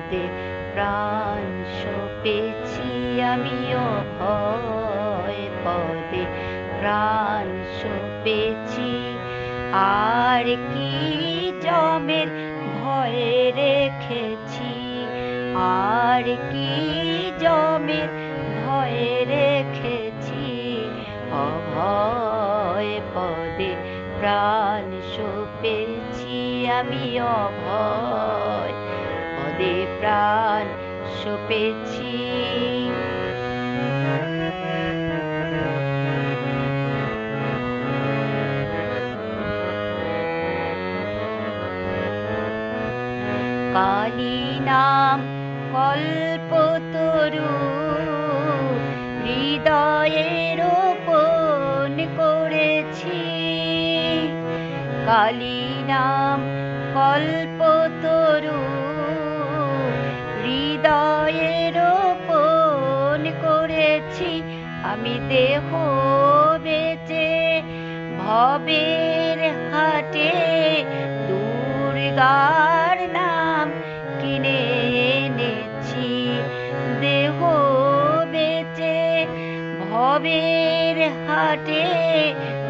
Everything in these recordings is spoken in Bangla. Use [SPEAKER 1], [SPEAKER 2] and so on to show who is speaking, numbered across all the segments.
[SPEAKER 1] পদে প্রাণ সপেছি আমিও ভয় পদে প্রাণ সপেছি আর কি জমের ভয় রেখেছি আর কি জমের ভয় রেখেছি অভয় পদে প্রাণ সপেছি আমি অভয় পদে প্রাণ সপেছি কালী নাম কল্পতরু হৃদয়ে রোপণ করেছি কালী নাম কল্পতরু হৃদয়ে রোপণ করেছি আমি দেহ বেচে ভবের হাটে দুর্গার নাম কিনে এনেছি দেহ বেচে ভবের হাটে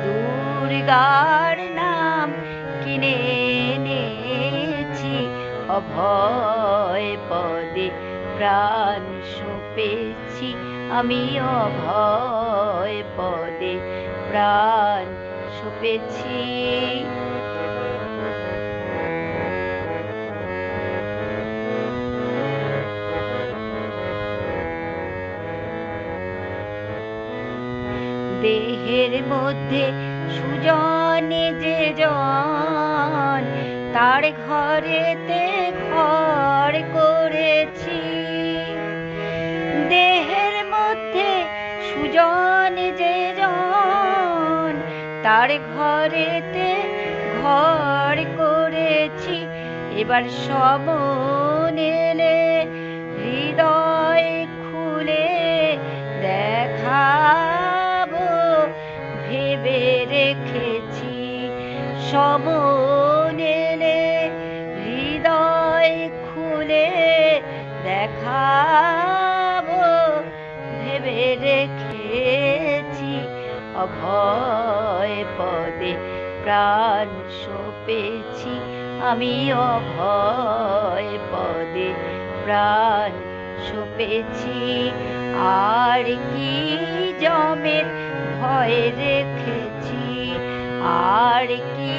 [SPEAKER 1] দুর্গার নাম কিনে এনেছি অভয় পদে প্রাণ সপেছি আমি অভয় পদে প্রাণ সপেছি দেহের মধ্যে সুজনে যে জন তার ঘরেতে ঘর করেছি দেহের মধ্যে সুজন যে জন তার ঘরেতে ঘর করেছি এবার সমন এলে হৃদয় খুলে দেখাবো ভেবে রেখেছি সমন এলে হৃদয় খুলে দেখাবো ভেবে রেখেছি অভয় পদে প্রাণ সপেছি আমি অভয় পদে প্রাণ সপেছি আর কি জমের ভয় রেখেছি আর কি